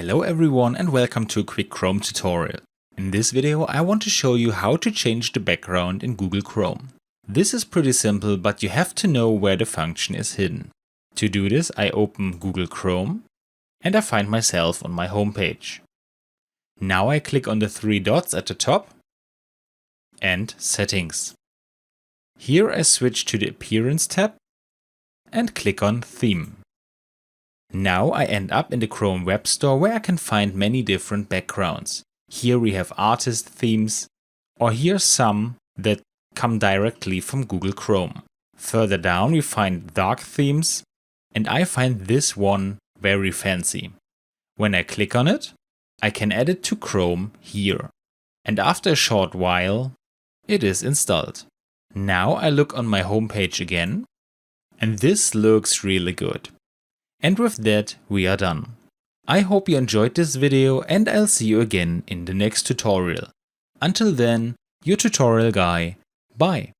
Hello everyone and welcome to a quick Chrome tutorial. In this video I want to show you how to change the background in Google Chrome. This is pretty simple, but you have to know where the function is hidden. To do this I open Google Chrome and I find myself on my homepage. Now I click on the three dots at the top and Settings. Here I switch to the Appearance tab and click on Theme. Now I end up in the Chrome Web Store where I can find many different backgrounds. Here we have artist themes, or here's some that come directly from Google Chrome. Further down we find dark themes, and I find this one very fancy. When I click on it, I can add it to Chrome here. And after a short while, it is installed. Now I look on my homepage again, and this looks really good. And with that, we are done. I hope you enjoyed this video and I'll see you again in the next tutorial. Until then, your tutorial guy. Bye.